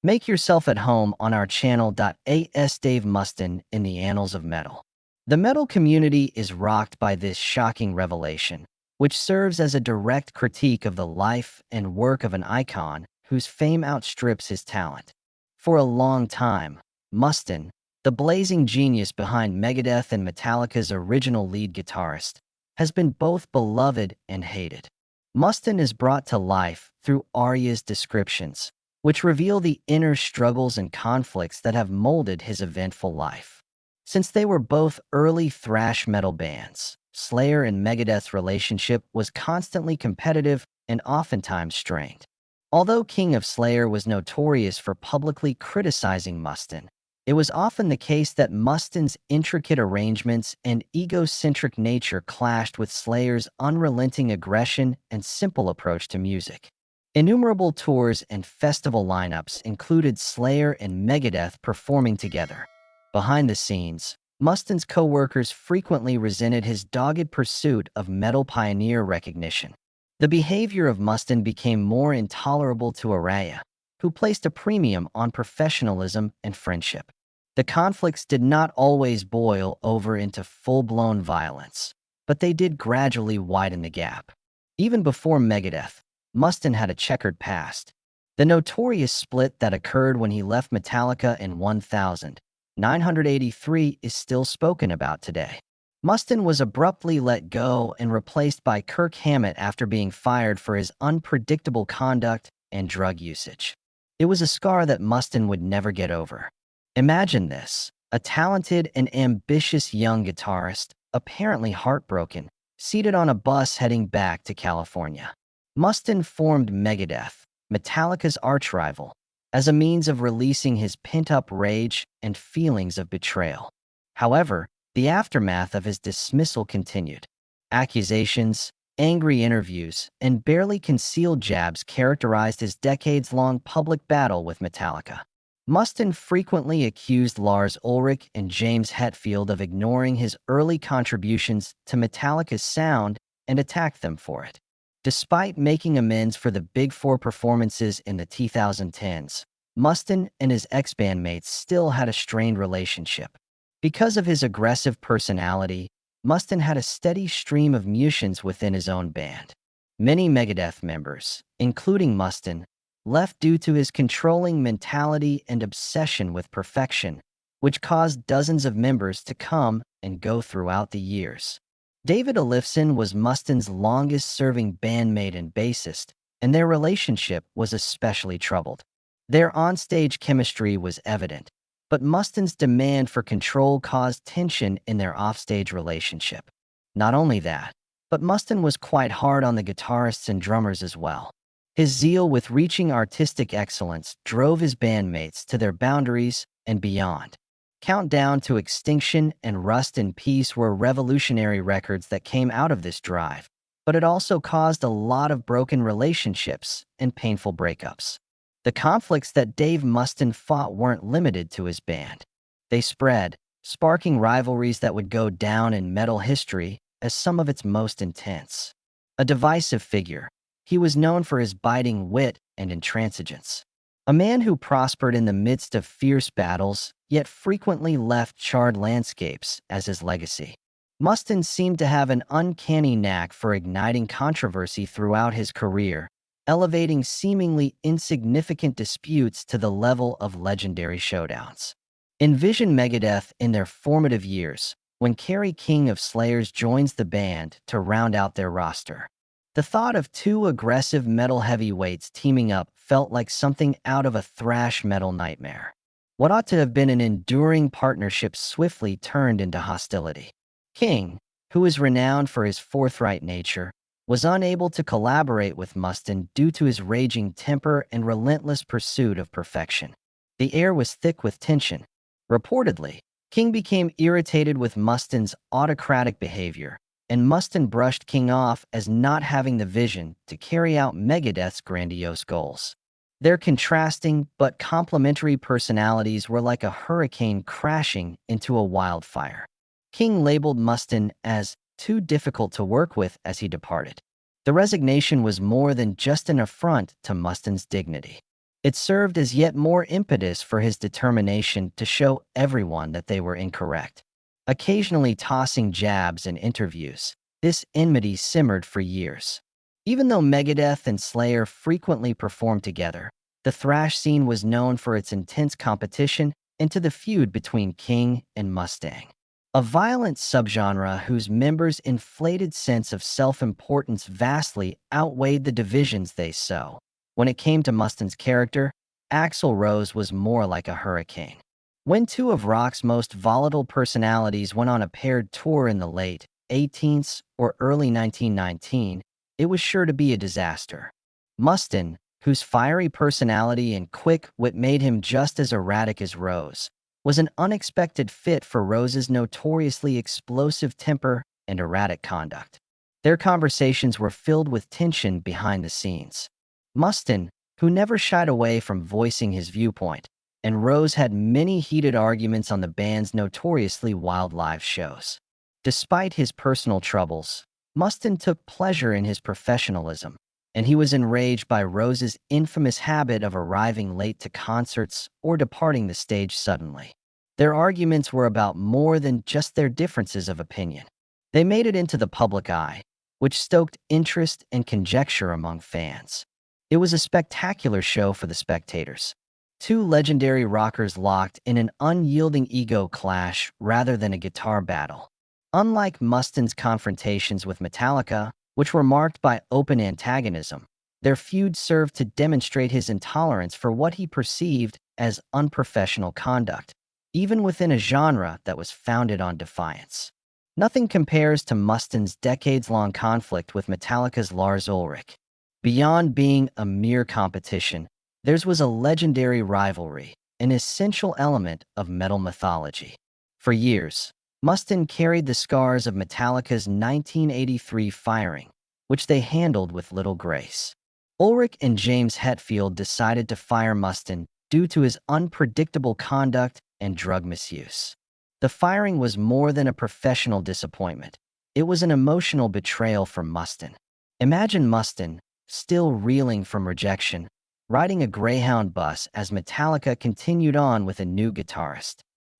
Make yourself at home on our channel. As Dave Mustaine in the annals of metal. The metal community is rocked by this shocking revelation, which serves as a direct critique of the life and work of an icon whose fame outstrips his talent. For a long time, Mustaine, the blazing genius behind Megadeth and Metallica's original lead guitarist, has been both beloved and hated. Mustaine is brought to life through Araya's descriptions, which reveal the inner struggles and conflicts that have molded his eventful life. Since they were both early thrash metal bands, Slayer and Megadeth's relationship was constantly competitive and oftentimes strained. Although King of Slayer was notorious for publicly criticizing Mustaine, it was often the case that Mustaine's intricate arrangements and egocentric nature clashed with Slayer's unrelenting aggression and simple approach to music. Innumerable tours and festival lineups included Slayer and Megadeth performing together. Behind the scenes, Mustaine's co-workers frequently resented his dogged pursuit of metal pioneer recognition. The behavior of Mustaine became more intolerable to Araya, who placed a premium on professionalism and friendship. The conflicts did not always boil over into full-blown violence, but they did gradually widen the gap. Even before Megadeth, Mustaine had a checkered past. The notorious split that occurred when he left Metallica in 1983 is still spoken about today. Mustaine was abruptly let go and replaced by Kirk Hammett after being fired for his unpredictable conduct and drug usage. It was a scar that Mustaine would never get over. Imagine this: a talented and ambitious young guitarist, apparently heartbroken, seated on a bus heading back to California. Mustaine formed Megadeth, Metallica's archrival, as a means of releasing his pent-up rage and feelings of betrayal. However, the aftermath of his dismissal continued. Accusations, angry interviews, and barely concealed jabs characterized his decades-long public battle with Metallica. Mustaine frequently accused Lars Ulrich and James Hetfield of ignoring his early contributions to Metallica's sound and attacked them for it. Despite making amends for the Big Four performances in the 2010s, Mustaine and his ex-bandmates still had a strained relationship. Because of his aggressive personality, Mustaine had a steady stream of musicians within his own band. Many Megadeth members, including Mustaine, left due to his controlling mentality and obsession with perfection, which caused dozens of members to come and go throughout the years. David Ellefson was Mustaine's longest-serving bandmate and bassist, and their relationship was especially troubled. Their onstage chemistry was evident, but Mustaine's demand for control caused tension in their offstage relationship. Not only that, but Mustaine was quite hard on the guitarists and drummers as well. His zeal with reaching artistic excellence drove his bandmates to their boundaries and beyond. Countdown to Extinction and Rust in Peace were revolutionary records that came out of this drive, but it also caused a lot of broken relationships and painful breakups. The conflicts that Dave Mustaine fought weren't limited to his band. They spread, sparking rivalries that would go down in metal history as some of its most intense. A divisive figure, he was known for his biting wit and intransigence. A man who prospered in the midst of fierce battles, yet frequently left charred landscapes as his legacy. Mustaine seemed to have an uncanny knack for igniting controversy throughout his career, elevating seemingly insignificant disputes to the level of legendary showdowns. Envision Megadeth in their formative years, when Kerry King of Slayer joins the band to round out their roster. The thought of two aggressive metal heavyweights teaming up felt like something out of a thrash metal nightmare. What ought to have been an enduring partnership swiftly turned into hostility. King, who is renowned for his forthright nature, was unable to collaborate with Mustaine due to his raging temper and relentless pursuit of perfection. The air was thick with tension. Reportedly, King became irritated with Mustaine's autocratic behavior, and Mustaine brushed King off as not having the vision to carry out Megadeth's grandiose goals. Their contrasting but complementary personalities were like a hurricane crashing into a wildfire. King labeled Mustaine as too difficult to work with as he departed. The resignation was more than just an affront to Mustaine's dignity. It served as yet more impetus for his determination to show everyone that they were incorrect. Occasionally tossing jabs in interviews, this enmity simmered for years. Even though Megadeth and Slayer frequently performed together, the thrash scene was known for its intense competition into the feud between King and Mustaine. A violent subgenre whose members' inflated sense of self-importance vastly outweighed the divisions they sow. When it came to Mustaine's character, Axl Rose was more like a hurricane. When two of rock's most volatile personalities went on a paired tour in the late 18th or early 1919, it was sure to be a disaster. Mustaine, whose fiery personality and quick wit made him just as erratic as Rose, was an unexpected fit for Rose's notoriously explosive temper and erratic conduct. Their conversations were filled with tension behind the scenes. Mustaine, who never shied away from voicing his viewpoint, and Rose had many heated arguments on the band's notoriously wild live shows. Despite his personal troubles, Mustaine took pleasure in his professionalism, and he was enraged by Rose's infamous habit of arriving late to concerts or departing the stage suddenly. Their arguments were about more than just their differences of opinion. They made it into the public eye, which stoked interest and conjecture among fans. It was a spectacular show for the spectators. Two legendary rockers locked in an unyielding ego clash rather than a guitar battle. Unlike Mustaine's confrontations with Metallica, which were marked by open antagonism, their feud served to demonstrate his intolerance for what he perceived as unprofessional conduct, even within a genre that was founded on defiance. Nothing compares to Mustaine's decades-long conflict with Metallica's Lars Ulrich. Beyond being a mere competition, theirs was a legendary rivalry, an essential element of metal mythology. For years, Mustaine carried the scars of Metallica's 1983 firing, which they handled with little grace. Ulrich and James Hetfield decided to fire Mustaine due to his unpredictable conduct and drug misuse. The firing was more than a professional disappointment. It was an emotional betrayal for Mustaine. Imagine Mustaine, still reeling from rejection, riding a Greyhound bus as Metallica continued on with a new guitarist.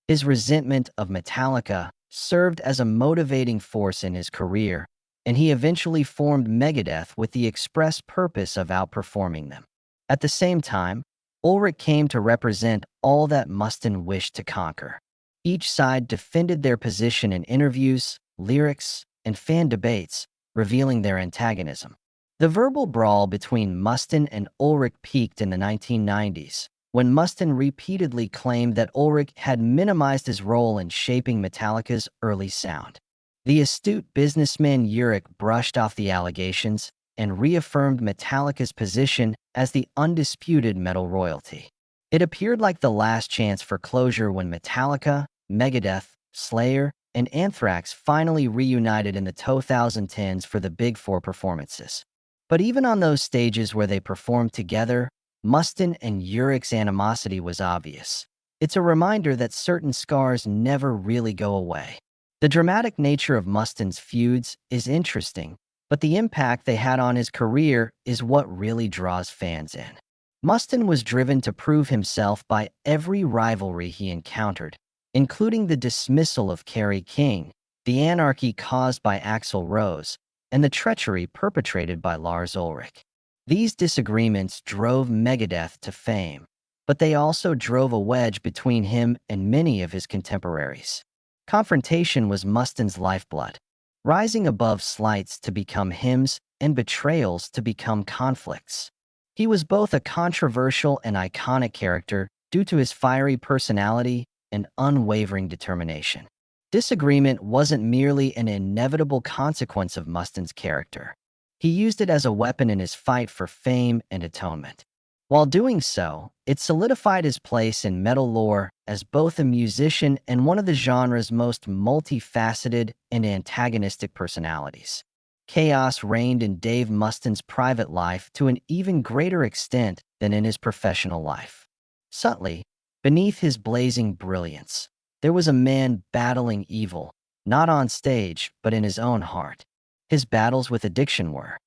His resentment of Metallica served as a motivating force in his career, and he eventually formed Megadeth with the express purpose of outperforming them. At the same time, Ulrich came to represent all that Mustaine wished to conquer. Each side defended their position in interviews, lyrics, and fan debates, revealing their antagonism. The verbal brawl between Mustaine and Ulrich peaked in the 1990s, when Mustaine repeatedly claimed that Ulrich had minimized his role in shaping Metallica's early sound. The astute businessman Ulrich brushed off the allegations and reaffirmed Metallica's position as the undisputed metal royalty. It appeared like the last chance for closure when Metallica, Megadeth, Slayer, and Anthrax finally reunited in the 2010s for the Big Four performances. But even on those stages where they performed together, Mustaine and Ulrich's animosity was obvious. It's a reminder that certain scars never really go away. The dramatic nature of Mustaine's feuds is interesting, but the impact they had on his career is what really draws fans in. Mustaine was driven to prove himself by every rivalry he encountered, including the dismissal of Kerry King, the anarchy caused by Axl Rose, and the treachery perpetrated by Lars Ulrich. These disagreements drove Megadeth to fame, but they also drove a wedge between him and many of his contemporaries. Confrontation was Mustaine's lifeblood, rising above slights to become hymns and betrayals to become conflicts. He was both a controversial and iconic character due to his fiery personality and unwavering determination. Disagreement wasn't merely an inevitable consequence of Mustaine's character. He used it as a weapon in his fight for fame and atonement. While doing so, it solidified his place in metal lore as both a musician and one of the genre's most multifaceted and antagonistic personalities. Chaos reigned in Dave Mustaine's private life to an even greater extent than in his professional life. Subtly, beneath his blazing brilliance, there was a man battling evil, not on stage, but in his own heart. His battles with addiction were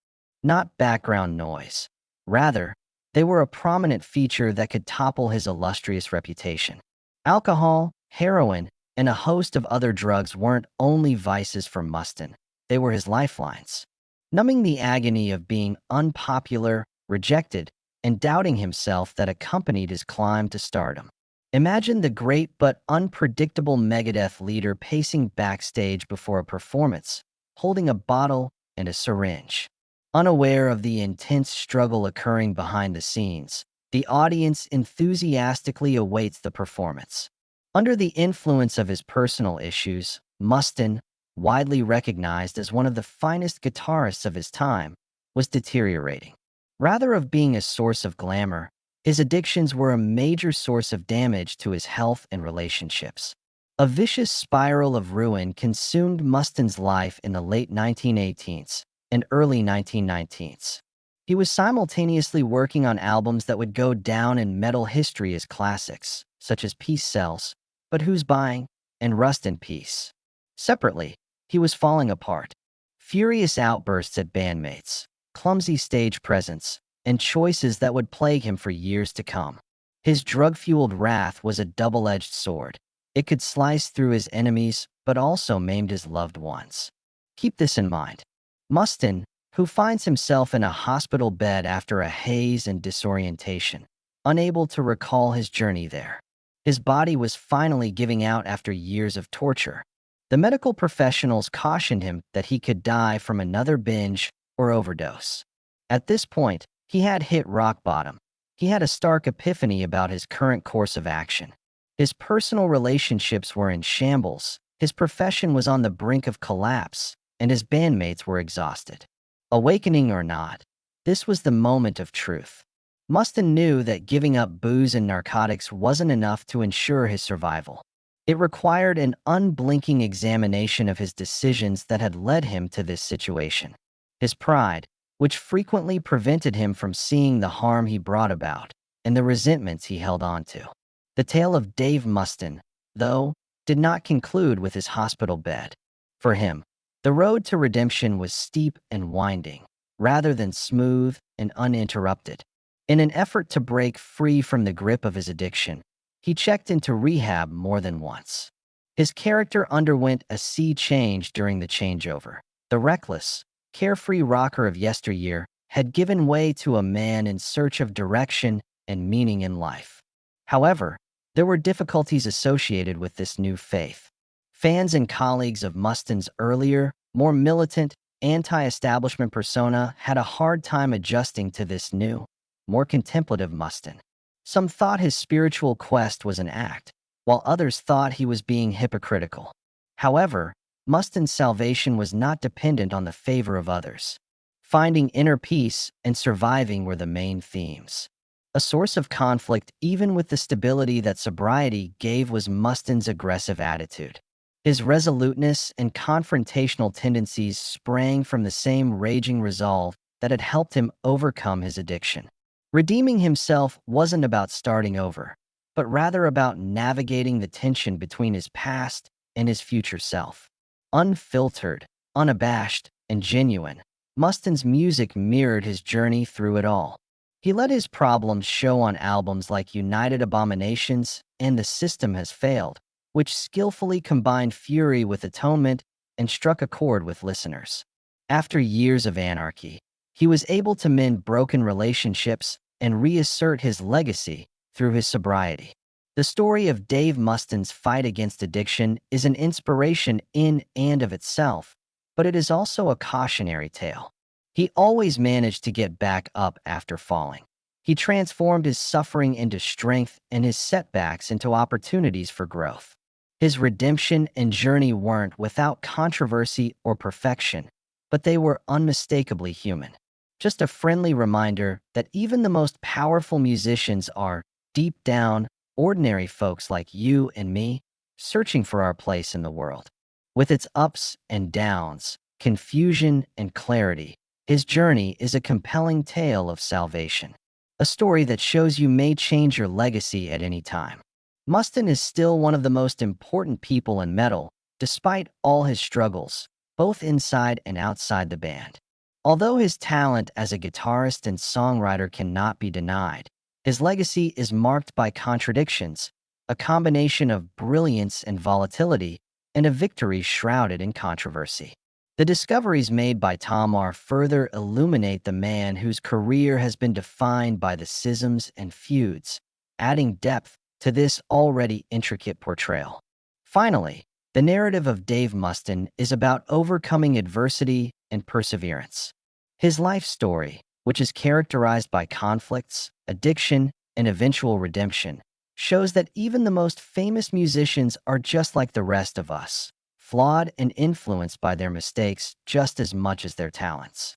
not background noise. Rather, They were a prominent feature that could topple his illustrious reputation. Alcohol, heroin, and a host of other drugs weren't only vices for Mustaine, they were his lifelines. Numbing the agony of being unpopular, rejected, and doubting himself that accompanied his climb to stardom. Imagine the great but unpredictable Megadeth leader pacing backstage before a performance, holding a bottle and a syringe. Unaware of the intense struggle occurring behind the scenes, the audience enthusiastically awaits the performance. Under the influence of his personal issues, Mustaine, widely recognized as one of the finest guitarists of his time, was deteriorating. Rather than being a source of glamour, his addictions were a major source of damage to his health and relationships. A vicious spiral of ruin consumed Mustaine's life in the late 1918s and early 1919s. He was simultaneously working on albums that would go down in metal history as classics, such as Peace Sells, But Who's Buying, and Rust in Peace. Separately, he was falling apart. Furious outbursts at bandmates, clumsy stage presence, and choices that would plague him for years to come. His drug-fueled wrath was a double-edged sword. It could slice through his enemies, but also maimed his loved ones. Keep this in mind. Mustaine, who finds himself in a hospital bed after a haze and disorientation, unable to recall his journey there. His body was finally giving out after years of torture. The medical professionals cautioned him that he could die from another binge or overdose. At this point, he had hit rock bottom. He had a stark epiphany about his current course of action. His personal relationships were in shambles, his profession was on the brink of collapse, and his bandmates were exhausted. Awakening or not, this was the moment of truth. Mustaine knew that giving up booze and narcotics wasn't enough to ensure his survival. It required an unblinking examination of his decisions that had led him to this situation. His pride, which frequently prevented him from seeing the harm he brought about, and the resentments he held on to. The tale of Dave Mustaine, though, did not conclude with his hospital bed. For him, the road to redemption was steep and winding, rather than smooth and uninterrupted. In an effort to break free from the grip of his addiction, he checked into rehab more than once. His character underwent a sea change during the changeover. The reckless, carefree rocker of yesteryear had given way to a man in search of direction and meaning in life. However, there were difficulties associated with this new faith. Fans and colleagues of Mustaine's earlier, more militant, anti-establishment persona had a hard time adjusting to this new, more contemplative Mustaine. Some thought his spiritual quest was an act, while others thought he was being hypocritical. However, Mustaine's salvation was not dependent on the favor of others. Finding inner peace and surviving were the main themes. A source of conflict even with the stability that sobriety gave was Mustaine's aggressive attitude. His resoluteness and confrontational tendencies sprang from the same raging resolve that had helped him overcome his addiction. Redeeming himself wasn't about starting over, but rather about navigating the tension between his past and his future self. Unfiltered, unabashed, and genuine, Mustaine's music mirrored his journey through it all. He let his problems show on albums like United Abominations and The System Has Failed, which skillfully combined fury with atonement and struck a chord with listeners. After years of anarchy, he was able to mend broken relationships and reassert his legacy through his sobriety. The story of Dave Mustaine's fight against addiction is an inspiration in and of itself, but it is also a cautionary tale. He always managed to get back up after falling. He transformed his suffering into strength and his setbacks into opportunities for growth. His redemption and journey weren't without controversy or perfection, but they were unmistakably human. Just a friendly reminder that even the most powerful musicians are, deep down, ordinary folks like you and me, searching for our place in the world. With its ups and downs, confusion and clarity, his journey is a compelling tale of salvation. A story that shows you may change your legacy at any time. Mustaine is still one of the most important people in metal, despite all his struggles, both inside and outside the band. Although his talent as a guitarist and songwriter cannot be denied, his legacy is marked by contradictions, a combination of brilliance and volatility, and a victory shrouded in controversy. The discoveries made by Tamar further illuminate the man whose career has been defined by the schisms and feuds, adding depth to this already intricate portrayal. Finally, the narrative of Dave Mustaine is about overcoming adversity and perseverance. His life story, which is characterized by conflicts, addiction, and eventual redemption, shows that even the most famous musicians are just like the rest of us, flawed and influenced by their mistakes just as much as their talents.